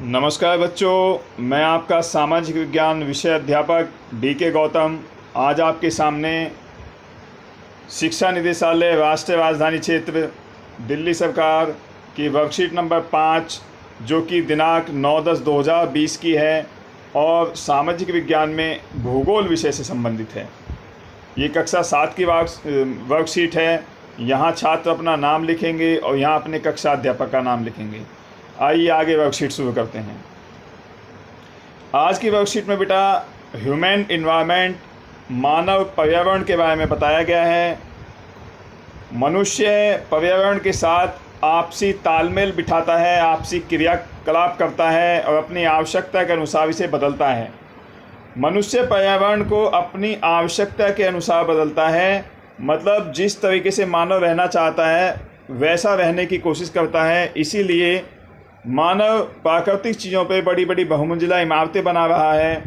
नमस्कार बच्चों, मैं आपका सामाजिक विज्ञान विषय अध्यापक डी.के. गौतम आज आपके सामने शिक्षा निदेशालय राष्ट्रीय राजधानी क्षेत्र दिल्ली सरकार की वर्कशीट नंबर 5 जो कि दिनांक 9/10/2020 की है और सामाजिक विज्ञान में भूगोल विषय से संबंधित है। ये कक्षा 7 की वर्कशीट है। यहाँ छात्र अपना नाम लिखेंगे और यहाँ अपने कक्षा अध्यापक का नाम लिखेंगे। आइए आगे वर्कशीट शुरू करते हैं। आज की वर्कशीट में बेटा ह्यूमन इन्वायरमेंट मानव पर्यावरण के बारे में बताया गया है। मनुष्य पर्यावरण के साथ आपसी तालमेल बिठाता है, आपसी क्रियाकलाप करता है और अपनी आवश्यकता के अनुसार इसे बदलता है। मनुष्य पर्यावरण को अपनी आवश्यकता के अनुसार बदलता है, मतलब जिस तरीके से मानव रहना चाहता है वैसा रहने की कोशिश करता है। इसीलिए मानव प्राकृतिक चीज़ों पे बड़ी बड़ी बहुमंजिला इमारतें बना रहा है,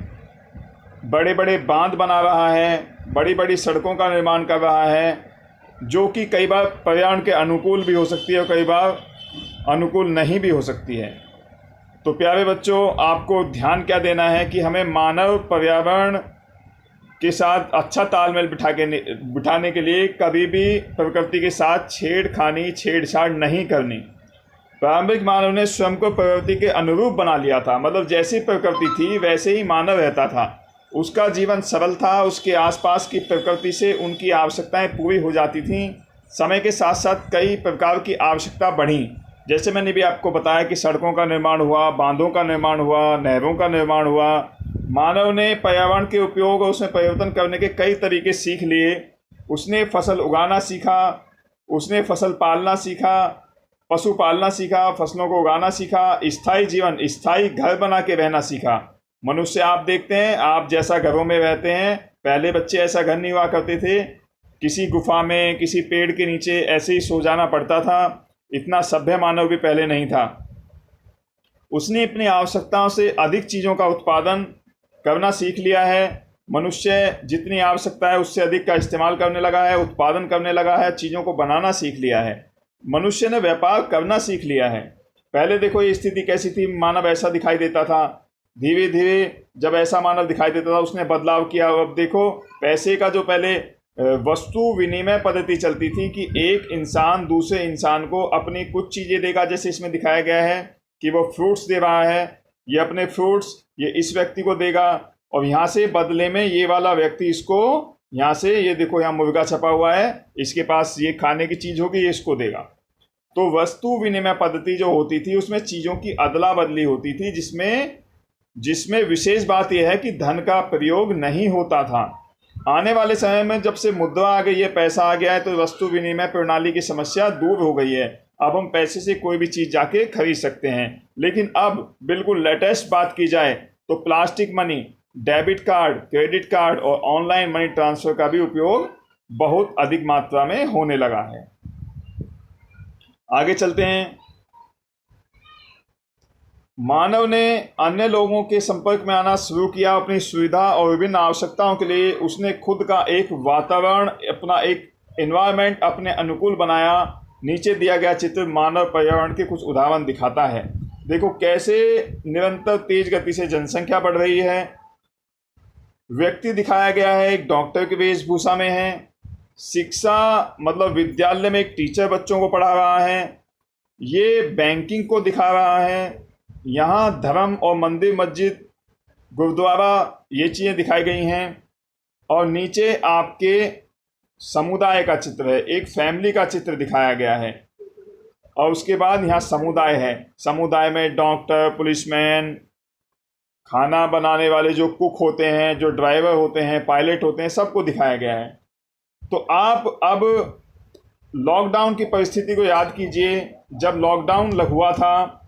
बड़े बड़े बांध बना रहा है, बड़ी बड़ी सड़कों का निर्माण कर रहा है, जो कि कई बार पर्यावरण के अनुकूल भी हो सकती है और कई बार अनुकूल नहीं भी हो सकती है। तो प्यारे बच्चों, आपको ध्यान क्या देना है कि हमें मानव पर्यावरण के साथ अच्छा तालमेल बिठाने के लिए कभी भी प्रकृति के साथ छेड़छाड़ नहीं करनी। प्रारंभिक मानव ने स्वयं को प्रकृति के अनुरूप बना लिया था, मतलब जैसी प्रकृति थी वैसे ही मानव रहता था। उसका जीवन सरल था, उसके आसपास की प्रकृति से उनकी आवश्यकताएं पूरी हो जाती थीं। समय के साथ साथ कई प्रकार की आवश्यकता बढ़ी, जैसे मैंने भी आपको बताया कि सड़कों का निर्माण हुआ, बांधों का निर्माण हुआ, नहरों का निर्माण हुआ। मानव ने पर्यावरण के उपयोग और उसमें परिवर्तन करने के कई तरीके सीख लिए। उसने फसल उगाना सीखा, उसने फसल पालना सीखा, पशु पालना सीखा, फसलों को उगाना सीखा, स्थायी घर बना के रहना सीखा। मनुष्य आप देखते हैं, आप जैसा घरों में रहते हैं, पहले बच्चे ऐसा घर नहीं हुआ करते थे। किसी गुफा में, किसी पेड़ के नीचे ऐसे ही सो जाना पड़ता था। इतना सभ्य मानव भी पहले नहीं था। उसने अपनी आवश्यकताओं से अधिक चीज़ों का उत्पादन करना सीख लिया है। मनुष्य जितनी आवश्यकता है उससे अधिक का इस्तेमाल करने लगा है, उत्पादन करने लगा है, चीज़ों को बनाना सीख लिया है। मनुष्य ने व्यापार करना सीख लिया है। पहले देखो ये स्थिति कैसी थी, मानव ऐसा दिखाई देता था। धीरे धीरे जब ऐसा मानव दिखाई देता था उसने बदलाव किया। अब देखो पैसे का जो पहले वस्तु विनिमय पद्धति चलती थी कि एक इंसान दूसरे इंसान को अपनी कुछ चीज़ें देगा, जैसे इसमें दिखाया गया है कि वो फ्रूट्स दे रहा है, ये अपने फ्रूट्स ये इस व्यक्ति को देगा और यहाँ से बदले में ये वाला व्यक्ति इसको यहाँ से, ये देखो यहाँ मुर्गा छपा हुआ है, इसके पास ये खाने की चीज़ होगी, ये इसको देगा। तो वस्तु विनिमय पद्धति जो होती थी उसमें चीज़ों की अदला बदली होती थी, जिसमें विशेष बात यह है कि धन का प्रयोग नहीं होता था। आने वाले समय में जब से मुद्रा आ गई है, पैसा आ गया है, तो वस्तु विनिमय प्रणाली की समस्या दूर हो गई है। अब हम पैसे से कोई भी चीज़ जाके खरीद सकते हैं। लेकिन अब बिल्कुल लेटेस्ट बात की जाए तो plastic money, debit card, credit card और ऑनलाइन मनी ट्रांसफ़र का भी उपयोग बहुत अधिक मात्रा में होने लगा है। आगे चलते हैं। मानव ने अन्य लोगों के संपर्क में आना शुरू किया। अपनी सुविधा और विभिन्न आवश्यकताओं के लिए उसने खुद का एक वातावरण, अपना एक एनवायरनमेंट अपने अनुकूल बनाया। नीचे दिया गया चित्र मानव पर्यावरण के कुछ उदाहरण दिखाता है। देखो कैसे निरंतर तेज गति से जनसंख्या बढ़ रही है। व्यक्ति दिखाया गया है एक डॉक्टर की वेशभूषा में है। शिक्षा मतलब विद्यालय में एक टीचर बच्चों को पढ़ा रहा है। ये बैंकिंग को दिखा रहा है। यहाँ धर्म और मंदिर, मस्जिद, गुरुद्वारा ये चीज़ें दिखाई गई हैं। और नीचे आपके समुदाय का चित्र है, एक फैमिली का चित्र दिखाया गया है। और उसके बाद यहाँ समुदाय है। समुदाय में डॉक्टर, पुलिसमैन, खाना बनाने वाले जो कुक होते हैं, जो ड्राइवर होते हैं, पायलट होते हैं, सबको दिखाया गया है। तो आप अब लॉकडाउन की परिस्थिति को याद कीजिए। जब लॉकडाउन हुआ था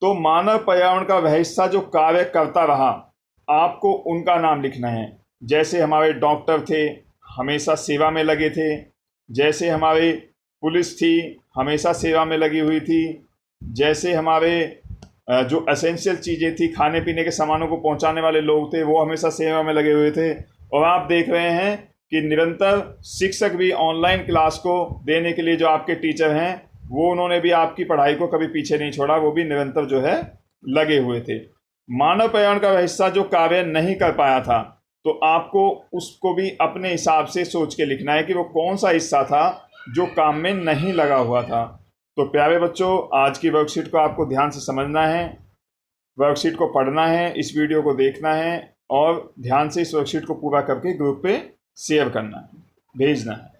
तो मानव पर्यावरण का वह हिस्सा जो कार्य करता रहा, आपको उनका नाम लिखना है। जैसे हमारे डॉक्टर थे, हमेशा सेवा में लगे थे। जैसे हमारी पुलिस थी, हमेशा सेवा में लगी हुई थी। जैसे हमारे जो एसेंशियल चीज़ें थी, खाने पीने के सामानों को पहुंचाने वाले लोग थे, वो हमेशा सेवा में लगे हुए थे। और आप देख रहे हैं कि निरंतर शिक्षक भी ऑनलाइन क्लास को देने के लिए, जो आपके टीचर हैं, वो उन्होंने भी आपकी पढ़ाई को कभी पीछे नहीं छोड़ा, वो भी निरंतर जो है लगे हुए थे। मानव पर्यावरण का वह हिस्सा जो कार्य नहीं कर पाया था, तो आपको उसको भी अपने हिसाब से सोच के लिखना है कि वो कौन सा हिस्सा था जो काम में नहीं लगा हुआ था। तो प्यारे बच्चों, आज की वर्कशीट को आपको ध्यान से समझना है, वर्कशीट को पढ़ना है, इस वीडियो को देखना है और ध्यान से इस वर्कशीट को पूरा करके ग्रुप पे शेयर करना है, भेजना है।